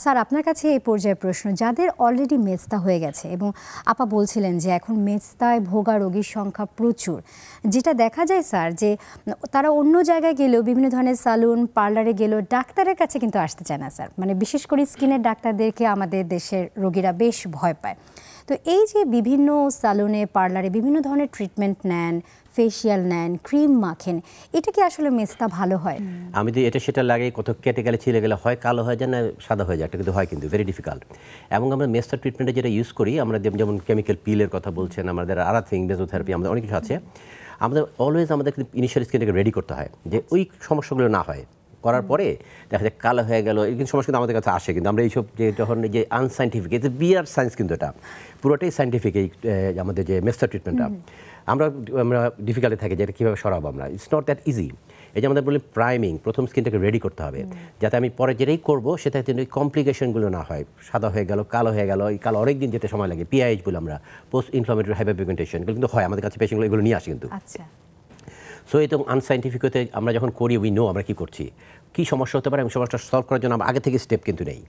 Sir আপনার কাছে এই পর্যায়ে প্রশ্ন, যাদের অলরেডি মেস্তা হয়ে গেছে এবং আপা বলছিলেন যে এখন মেস্তায় ভোগা রোগীর সংখ্যা প্রচুর, যেটা দেখা যায় স্যার যে তারা অন্য জায়গায় গেলেও বিভিন্ন ধরনের সালুন পার্লারে গেলেও ডাক্তারের কাছে কিন্তু আসতে চায় না স্যার, মানে বিশেষ করে স্কিনের ডাক্তারদেরকে আমাদের দেশের রোগীরা বেশ ভয় পায়। তো এই যে বিভিন্ন সালুনে পার্লারে বিভিন্ন ধরনের ট্রিটমেন্ট নেন, ফেসিয়াল নেন, ক্রিম মাখেন, এটা কি আসলে মেস্তা ভালো হয়? আমি যদি এটা সেটা লাগে কত কেটে গেলে ছিলে গেলে হয় কালো হয়ে যায় না সাদা হয়ে যায়, এটা কিন্তু হয় কিন্তু ভেরি ডিফিকাল্ট। এবং আমরা মেস্তা ট্রিটমেন্টে যেটা ইউজ করি, আমরা যেমন কেমিক্যাল পিলের কথা বলছেন, আমাদের আরাথিং মেজোথেরাপি, আমাদের অনেক কিছু আছে। আমাদের অলওয়েজ আমাদের ইনিশিয়াল স্কিনটাকে রেডি করতে হয় যে ওই সমস্যাগুলো না হয়। করার পরে দেখা যায় কালো হয়ে গেল, এই কিন্তু সমস্যা কিন্তু আমাদের কাছে আসে, কিন্তু আমরা এইসব যে যখন যে আনসাইন্টিফিক, এটা বিয়ার সায়েন্স কিন্তু এটা পুরোটাই সাইন্টিফিক। এই আমাদের যে মেস্তা ট্রিটমেন্টটা আমরা ডিফিকাল্টি থাকে যে এটা কীভাবে সরাবো আমরা, ইটস নট দ্যাট ইজি। এই যে আমাদের বলি প্রাইমিং, প্রথম স্কিনটাকে রেডি করতে হবে যাতে আমি পরে যেটাই করবো সেটা কিন্তু কমপ্লিকেশনগুলো না হয়, সাদা হয়ে গেল কালো হয়ে গেল, এই কালো অনেক দিন যেতে সময় লাগে, পিআইএইচ বলে আমরা, পোস্ট ইনফ্লামেটরি হাইপারপিগমেন্টেশন, এগুলো কিন্তু হয় আমাদের কাছে, পেশেন্টগুলো এগুলো নিয়ে আসে কিন্তু। সো এই তো আনসাইন্টিফিক হতে আমরা যখন করি উই নো আমরা কী করছি, কী সমস্যা হতে পারে এবং সমস্যা সলভ করার জন্য আমরা আগে থেকে স্টেপ কিন্তু নেই।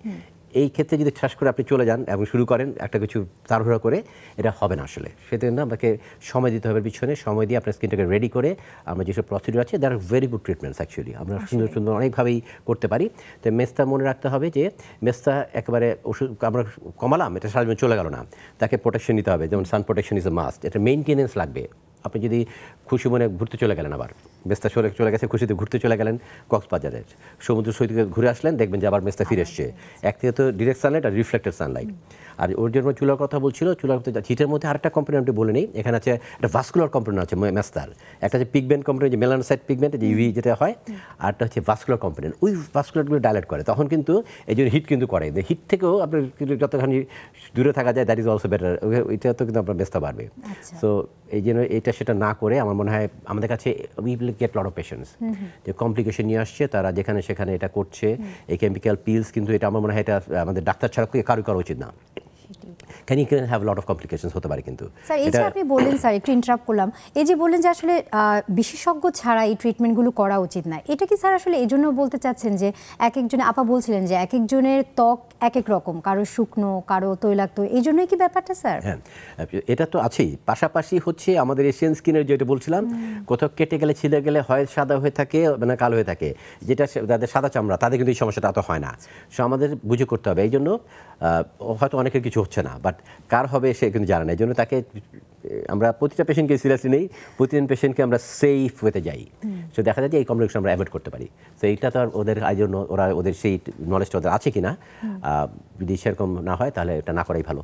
এই ক্ষেত্রে যদি ঠাস করে আপনি চলে যান এবং শুরু করেন একটা কিছু তাড়াহুড়া করে, এটা হবে না আসলে। সেজন্য আমাকে সময় দিতে হবে, পিছনে সময় দিয়ে আপনার স্কিনটাকে রেডি করে আমরা যেসব প্রসিডিউর আছে that are very good treatments actually, আমরা সুন্দর সুন্দর অনেকভাবেই করতে পারি। তো মেস্তা মনে রাখতে হবে যে মেস্তা একেবারে ওষুধ আমরা কমালাম, এটা সারা জীবন চলে গেল না, তাকে প্রোটেকশন নিতে হবে, যেমন সান প্রোটেকশন ইজ এ মাস্ট, এটা মেইনটেনেন্স লাগবে। আপনি যদি খুশি মনে ঘুরতে চলে গেলেন, আবার মেস্তা চলে গেছে, খুশিতে ঘুরতে চলে গেলেন কক্সবাজারে, সমুদ্র সৈকত ঘুরে আসলেন, দেখবেন যে আবার মেস্তা ফিরে এসছে। এক থেকে তো ডিরেক্ট সানলাইট আর রিফ্লেক্টেড সানলাইট। আর ওর জন্য চুলার কথা বলছিল, চুলার চিটের মধ্যে আরেকটা কম্পোনেন্ট বলে নেই, এখানে আছে একটা ভাস্কুলার কম্পোনেন্ট আছে মেস্তার, একটা হচ্ছে পিগমেন্ট কম্পোনেন্ট, যে মেলানোসাইট পিগমেন্ট, যে ইউভি যেটা হয়, আরটা হচ্ছে ভাস্কুলার কম্পোনেন্ট, ওই ভাস্কুলারগুলো ডাইলেট করে, তখন কিন্তু এই জন্য হিট কিন্তু করে, হিট থেকেও আপনার কিন্তু যতখানি দূরে থাকা যায় দ্যাট ইজ অলসো বেটার, ওইটা তো কিন্তু আপনার মেস্তা বাড়বে। সো এই জন্য এটা সেটা না করে আমার মনে হয় আমাদের কাছে we will get lot of patients যে কমপ্লিকেশন নিয়ে আসছে, তারা যেখানে সেখানে এটা করছে, এই কেমিক্যাল পিলস, কিন্তু এটা আমার মনে হয় এটা আমাদের ডাক্তার ছাড়া কারো করা উচিত না। Can have a lot of complications হতে পারে কিন্তু। স্যার এই যে আপনি বললেন, স্যার একটু ইন্টারাপ্ট করলাম, এই যে বললেন যে আসলে বিশেষজ্ঞ ছাড়া এই ট্রিটমেন্টগুলো করা উচিত না, এটা কি স্যার আসলে এই জন্য বলতে চাচ্ছেন যে এক একজনের, আপা বলছিলেন যে এক একজনের ত্বক এক এক রকম, কারো শুকনো কারো তৈলাক্ত, এই জন্যই কি ব্যাপারটা স্যার? হ্যাঁ, এটা তো আছেই, পাশাপাশি হচ্ছে আমাদের এশিয়ান স্কিনের যেটা বলছিলাম, কোথাও কেটে গেলে ছিলে গেলে হয় সাদা হয়ে থাকে মানে কালো হয়ে থাকে, যেটা যাদের সাদা চামড়া তাদের কিন্তু এই সমস্যাটা অত হয় না। সো আমাদের বুঝে করতে হবে, এই জন্য হয়তো অনেকের কিছু হচ্ছে না, বাট কার হবে সে কিন্তু জানে না। এই জন্য তাকে আমরা প্রতিটা পেশেন্টকে সিরিয়াসলি নেই, প্রতিদিন পেশেন্টকে আমরা সেফ হতে যাই। সো দেখা যায় যে এই কমপ্লিকেশন আমরা অ্যাভয়েড করতে পারি। তো এইটা তো আর ওদের জন্য ওদের সেই নলেজটা ওদের আছে কিনা, যদি সেরকম না হয় তাহলে এটা না করাই ভালো।